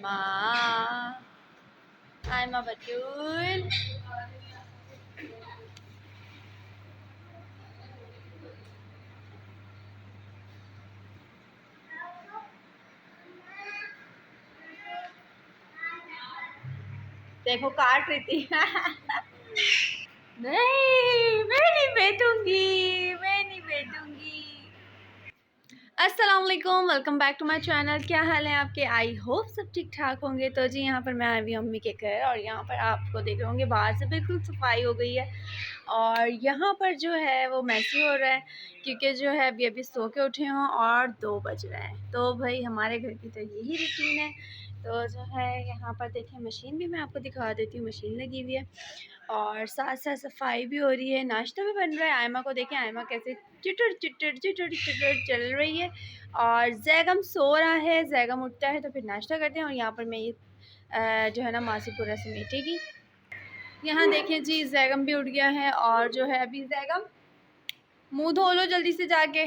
माँ हाय माँ बटूल। देखो काट रही थी नहीं मैं नहीं बैठूंगी, मैं नहीं बैठूंगी। अस्सलाम वालेकुम, welcome back to my channel. क्या हाल है आपके? आई होप सब ठीक ठाक होंगे। तो जी यहाँ पर मैं आई हुई अम्मी के घर और यहाँ पर आपको देख रहे होंगे बाहर से बिल्कुल सफाई हो गई है और यहाँ पर जो है वो मैसी हो रहा है क्योंकि जो है अभी सो के उठे हों और 2 बज रहे हैं। तो भाई हमारे घर की तो यही रूटीन है। तो जो है यहाँ पर देखें मशीन भी मैं आपको दिखा देती हूँ, मशीन लगी हुई है और साथ साथ सफाई भी हो रही है, नाश्ता भी बन रहा है। आयमा को देखें, आयमा कैसे चिटर चिटर चिटर चिटर चल रही है और जैगम सो रहा है। जैगम उठता है तो फिर नाश्ता करते हैं और यहाँ पर मैं ये जो है ना मासी पूरा समेटेगी। यहाँ देखें जी जैगम भी उठ गया है और जो है अभी जैगम मुंह धो लो जल्दी से जाके।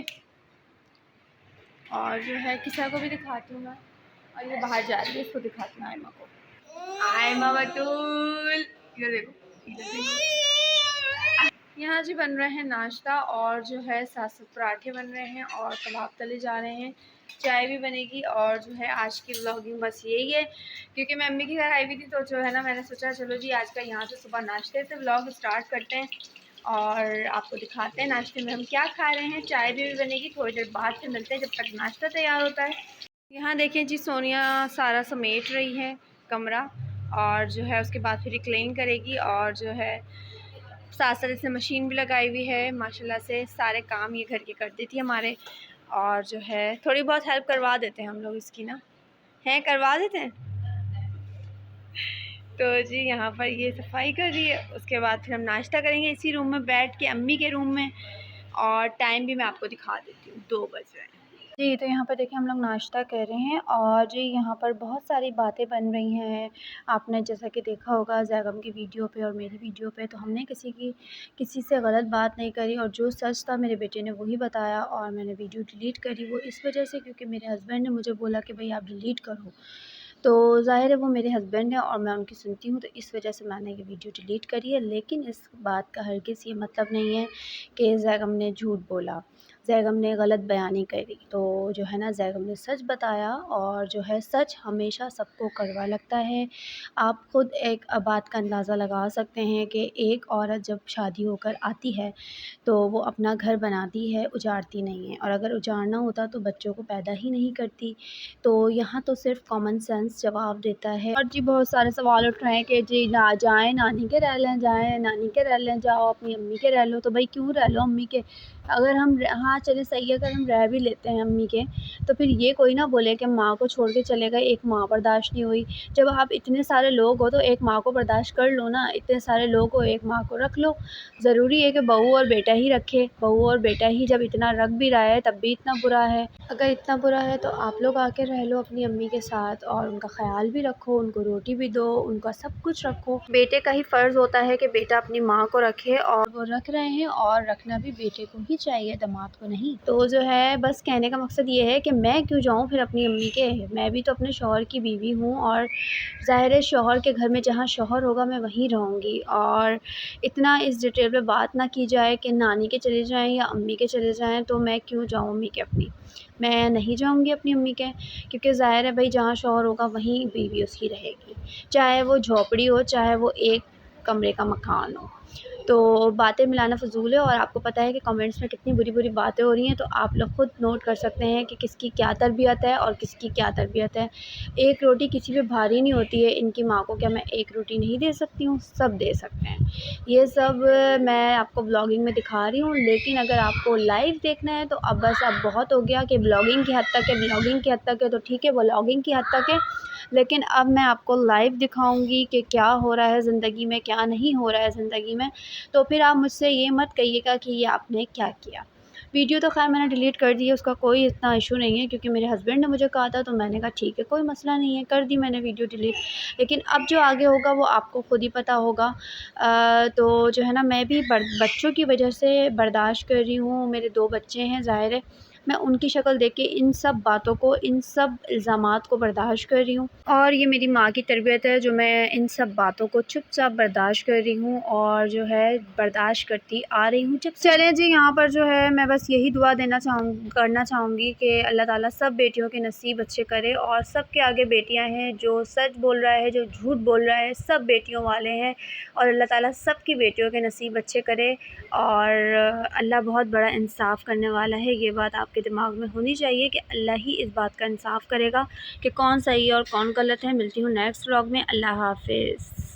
और जो है किसा को भी दिखाती हूँ मैं, और ये बाहर जा रही है, इसको दिखाती हूँ आयमा को। आयमा बटूल इधर देखो, इधर देखो। यहाँ जी बन रहे हैं नाश्ता और जो है साथ साथ पराठे बन रहे हैं और कबाब तले जा रहे हैं, चाय भी बनेगी। और जो है आज की व्लॉगिंग बस यही है क्योंकि मैं अम्मी के घर आई हुई थी तो जो है ना मैंने सोचा चलो जी आज का यहाँ से सुबह नाश्ते से व्लॉग स्टार्ट करते हैं और आपको दिखाते हैं नाश्ते में हम क्या खा रहे हैं। चाय भी बनेगी, थोड़ी देर बाद से मिलते हैं जब तक नाश्ता तैयार होता है। यहाँ देखें जी सोनिया सारा समेट रही है कमरा और जो है उसके बाद फिर क्लीन करेगी और जो है साथ साथ इसने मशीन भी लगाई हुई है। माशाल्लाह से सारे काम ये घर के कर देती है हमारे और जो है थोड़ी बहुत हेल्प करवा देते हैं हम लोग इसकी ना, हैं करवा देते हैं। तो जी यहाँ पर ये सफाई कर रही है, उसके बाद फिर हम नाश्ता करेंगे इसी रूम में बैठ के, अम्मी के रूम में। और टाइम भी मैं आपको दिखा देती हूँ, 2 बज रहे हैं जी। तो यहाँ पर देखिए हम लोग नाश्ता कर रहे हैं और जी यहाँ पर बहुत सारी बातें बन रही हैं। आपने जैसा कि देखा होगा जैगम की वीडियो पे और मेरी वीडियो पे, तो हमने किसी से गलत बात नहीं करी और जो सच था मेरे बेटे ने वही बताया और मैंने वीडियो डिलीट करी वो इस वजह से क्योंकि मेरे हस्बैंड ने मुझे बोला कि भाई आप डिलीट करो। तो ज़ाहिर है वो मेरे हस्बैंड हैं और मैं उनकी सुनती हूँ, तो इस वजह से मैंने ये वीडियो डिलीट करी है। लेकिन इस बात का हरगिज़ ये मतलब नहीं है कि जैगम ने झूठ बोला, जैगम ने गलत बयानी करी। तो जो है ना जैगम ने सच बताया और जो है सच हमेशा सबको कड़वा लगता है। आप ख़ुद एक बात का अंदाज़ा लगा सकते हैं कि एक औरत जब शादी होकर आती है तो वो अपना घर बनाती है, उजाड़ती नहीं है, और अगर उजाड़ना होता तो बच्चों को पैदा ही नहीं करती। तो यहाँ तो सिर्फ कॉमन सेंस जवाब देता है। और जी बहुत सारे सवाल उठ रहे हैं कि जी ना जाएँ नानी के रह लें, जाएँ नानी के रह लें, जाओ अपनी अम्मी के रह लो। तो भाई क्यों रह लो अम्मी के? अगर हम हाँ चलिए सही है, अगर हम रह भी लेते हैं अम्मी के तो फिर ये कोई ना बोले कि माँ को छोड़ के चले गए, एक माँ बर्दाश्त नहीं हुई। जब आप इतने सारे लोग हो तो एक माँ को बर्दाश्त कर लो ना, इतने सारे लोग हो एक माँ को रख लो। ज़रूरी है कि बहू और बेटा ही रखे? बहू और बेटा ही जब इतना रख भी रहा है तब भी इतना बुरा है। अगर इतना बुरा है तो आप लोग आके रह लो अपनी अम्मी के साथ और उनका ख्याल भी रखो, उनको रोटी भी दो, उनका सब कुछ रखो। बेटे का ही फ़र्ज़ होता है कि बेटा अपनी माँ को रखे और वो रख रहे हैं और रखना भी बेटे को ही चाहिए, दामाद को नहीं। तो जो है बस कहने का मकसद ये है कि मैं क्यों जाऊँ फिर अपनी अम्मी के? मैं भी तो अपने शौहर की बीवी हूँ और ज़ाहिर है शौहर के घर में जहाँ शौहर होगा मैं वहीं रहूँगी। और इतना इस डिटेल में बात ना की जाए कि नानी के चले जाएँ या अम्मी के चले जाएँ, तो मैं क्यों जाऊँ अम्मी के अपनी? मैं नहीं जाऊँगी अपनी अम्मी के क्योंकि ज़ाहिर है भाई जहाँ शौहर होगा वहीं बीवी उसकी रहेगी, चाहे वो झोपड़ी हो चाहे वो एक कमरे का मकान हो। तो बातें मिलाना फ़िज़ूल है और आपको पता है कि कमेंट्स में कितनी बुरी-बुरी बातें हो रही हैं, तो आप लोग खुद नोट कर सकते हैं कि किसकी क्या तरबियत है और किसकी क्या तरबियत है। एक रोटी किसी पे भारी नहीं होती है। इनकी माँ को क्या मैं एक रोटी नहीं दे सकती हूँ? सब दे सकते हैं। ये सब मैं आपको व्लॉगिंग में दिखा रही हूँ, लेकिन अगर आपको लाइव देखना है तो अब बस अब बहुत हो गया कि व्लॉगिंग की हद तक है, व्लॉगिंग की हद तक है तो ठीक है, व्लॉगिंग की हद तक है। लेकिन अब मैं आपको लाइव दिखाऊँगी कि क्या हो रहा है ज़िंदगी में, क्या नहीं हो रहा है ज़िंदगी में। तो फिर आप मुझसे ये मत कहिएगा कि ये आपने क्या किया। वीडियो तो ख़ैर मैंने डिलीट कर दी है, उसका कोई इतना इशू नहीं है क्योंकि मेरे हस्बैंड ने मुझे कहा था तो मैंने कहा ठीक है कोई मसला नहीं है, कर दी मैंने वीडियो डिलीट। लेकिन अब जो आगे होगा वो आपको खुद ही पता होगा। तो जो है ना मैं भी बच्चों की वजह से बर्दाश्त कर रही हूँ। मेरे 2 बच्चे हैं, ज़ाहिर है मैं उनकी शक्ल देख के इन सब बातों को, इन सब इल्ज़ामात को बर्दाश्त कर रही हूँ। और ये मेरी माँ की तरबियत है जो मैं इन सब बातों को चुपचाप बर्दाश्त कर रही हूँ और जो है बर्दाश्त करती आ रही हूँ। चलें जी, यहाँ पर जो है मैं बस यही दुआ करना चाहूँगी कि अल्लाह ताला सब बेटियों के नसीब अच्छे करे और सब के आगे बेटियाँ हैं। जो सच बोल रहा है, जो झूठ बोल रहा है, सब बेटियों वाले हैं और अल्लाह ताला सब की बेटियों के नसीब अच्छे करे। और अल्लाह बहुत बड़ा इंसाफ़ करने वाला है, ये बात आपके दिमाग में होनी चाहिए कि अल्लाह ही इस बात का इंसाफ़ करेगा कि कौन सही है और कौन गलत है। मिलती हूँ नेक्स्ट व्लॉग में। अल्लाह हाफ़िज़।